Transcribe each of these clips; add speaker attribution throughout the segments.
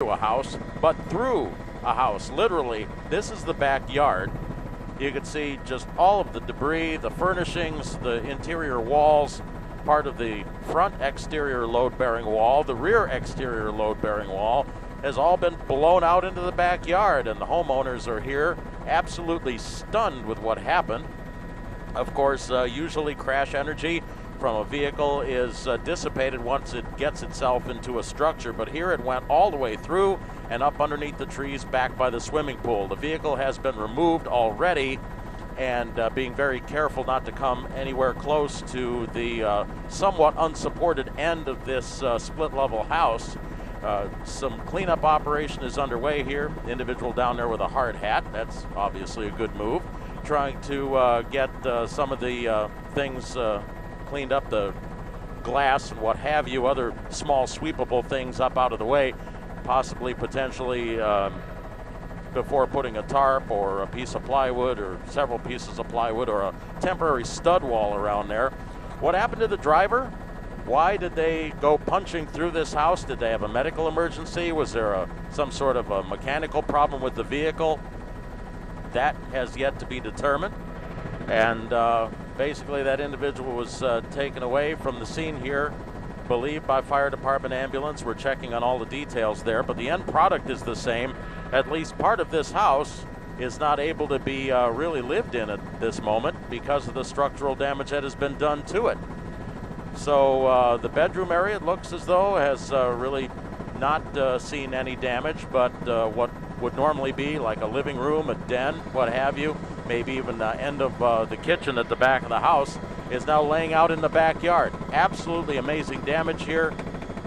Speaker 1: a house, but through a house. Literally, this is the backyard. You can see just all of the debris, the furnishings, the interior walls, part of the front exterior load-bearing wall, the rear exterior load-bearing wall has all been blown out into the backyard, and the homeowners are here absolutely stunned with what happened. Of course, usually crash energy from a vehicle is dissipated once it gets itself into a structure, but here it went all the way through and up underneath the trees back by the swimming pool. The vehicle has been removed already, and being very careful not to come anywhere close to the somewhat unsupported end of this split-level house. Some cleanup operation is underway here. The individual down there with a hard hat, that's obviously a good move. Trying to get some of the things cleaned up, the glass and what have you, other small sweepable things up out of the way, possibly potentially before putting a tarp or a piece of plywood or several pieces of plywood or a temporary stud wall around there. What happened to the driver? Why did they go punching through this house? Did they have a medical emergency? Was there some sort of a mechanical problem with the vehicle? That has yet to be determined. And basically that individual was taken away from the scene here, believed by fire department ambulance. We're checking on all the details there, but the end product is the same. At least part of this house is not able to be really lived in at this moment because of the structural damage that has been done to it. So the bedroom area, it looks as though, has really not seen any damage, but what would normally be like a living room, a den, what have you, maybe even the end of the kitchen at the back of the house, is now laying out in the backyard. Absolutely amazing damage here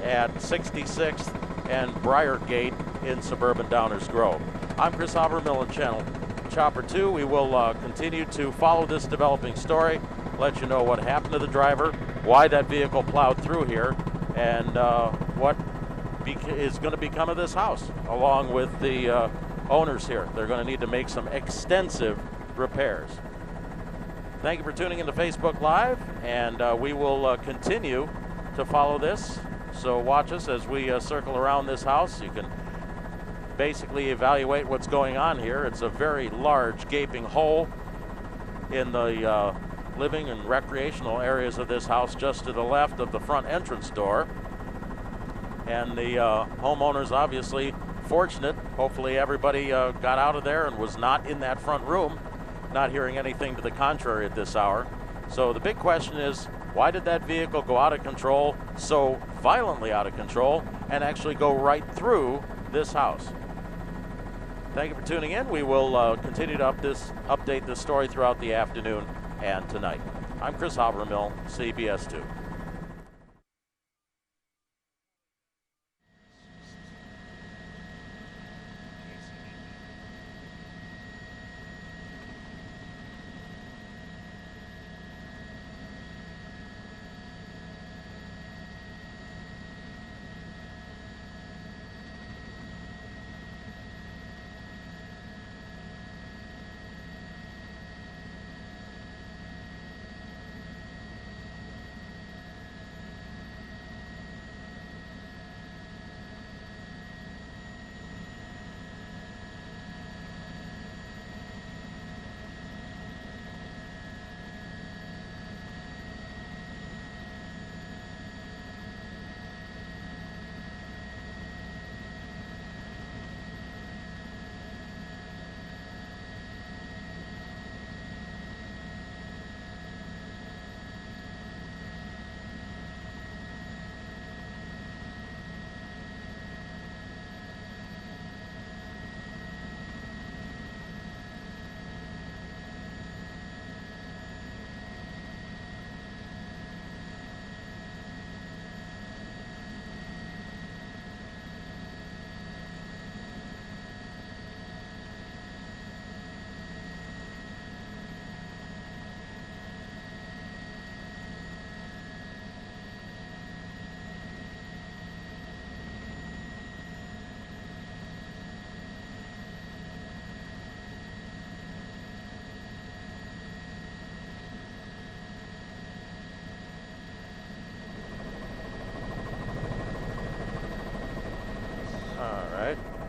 Speaker 1: at 66th and Briargate in suburban Downers Grove. I'm Chris Habermill in Channel Chopper 2. We will continue to follow this developing story, let you know what happened to the driver, why that vehicle plowed through here, and what is going to become of this house, along with the owners here. They're going to need to make some extensive repairs. Thank you for tuning into Facebook Live, and we will continue to follow this. So watch us as we circle around this house. You can basically evaluate what's going on here. It's a very large gaping hole in the living and recreational areas of this house just to the left of the front entrance door. And the homeowners obviously fortunate. Hopefully everybody got out of there and was not in that front room. Not hearing anything to the contrary at this hour. So the big question is, why did that vehicle go out of control, so violently out of control, and actually go right through this house? Thank you for tuning in. We will continue to update this story throughout the afternoon and tonight. I'm Chris Habermill, CBS 2. right?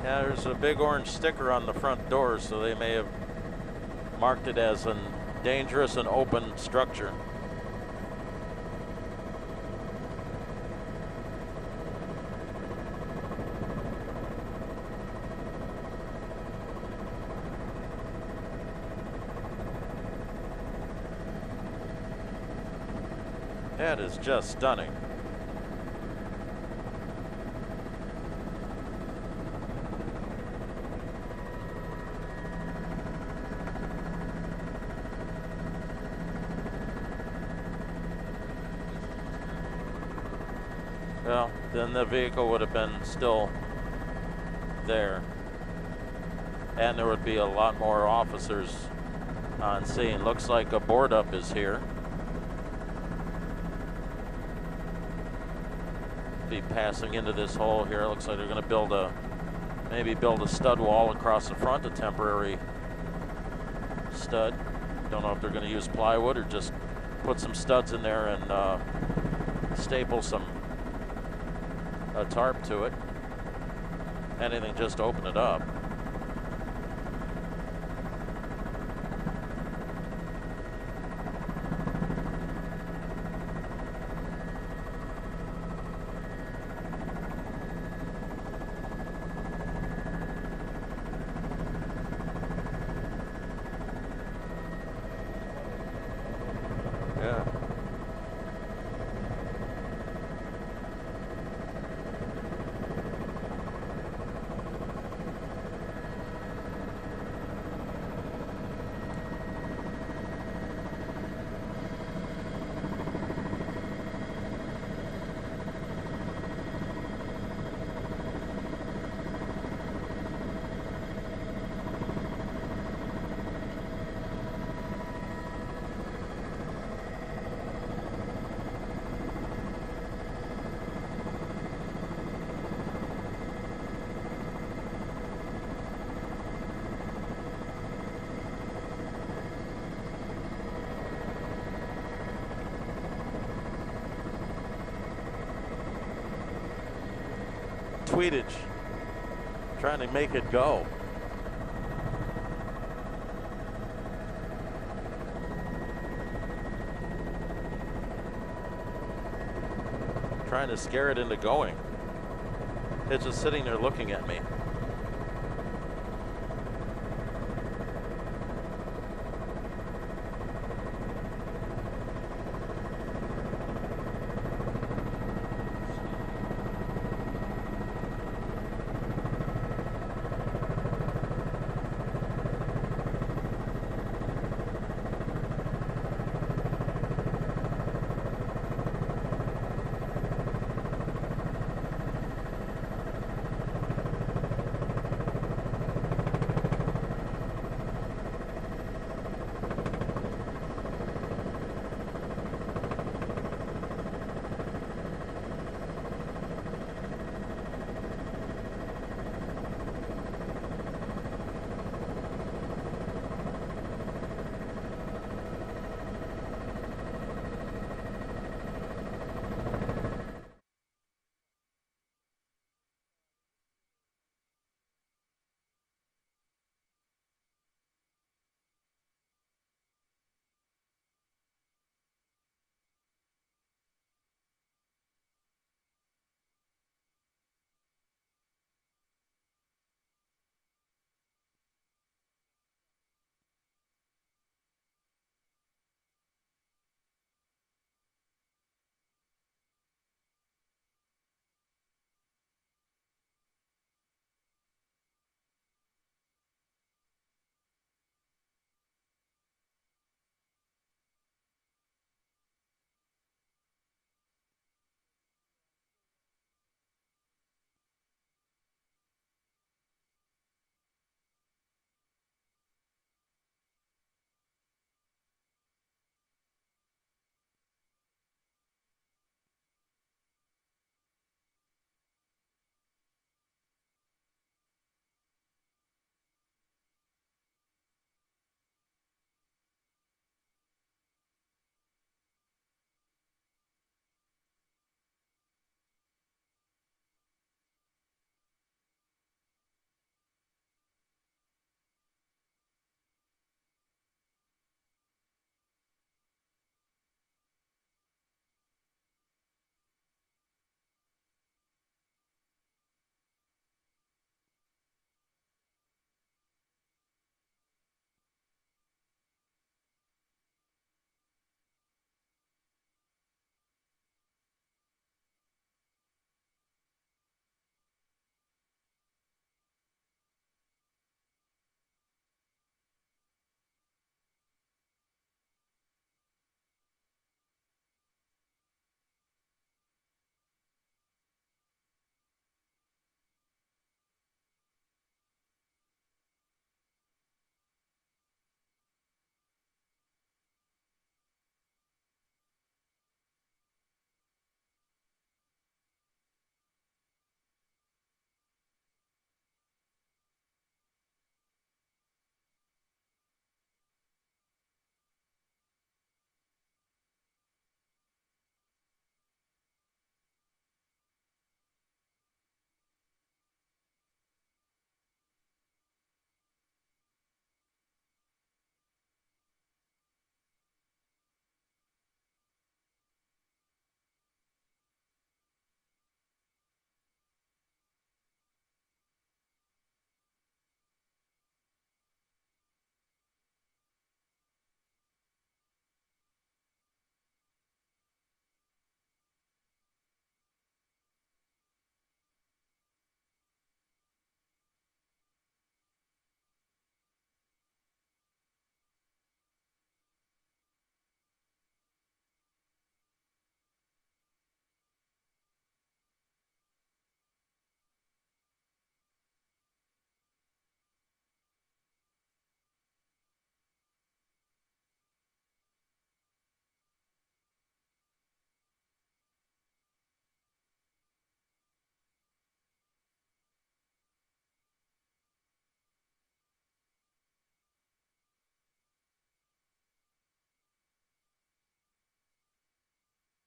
Speaker 1: Yeah, there's a big orange sticker on the front door, so they may have marked it as an dangerous and open structure. That is just stunning. Well, then the vehicle would have been still there, and there would be a lot more officers on scene. Looks like a board up is here. Be passing into this hole here. Looks like they're going to maybe build a stud wall across the front, a temporary stud. Don't know if they're going to use plywood or just put some studs in there and staple a tarp to it. Anything just to open it up. Yeah. Tweetage, trying to make it go. Trying to scare it into going. It's just sitting there looking at me.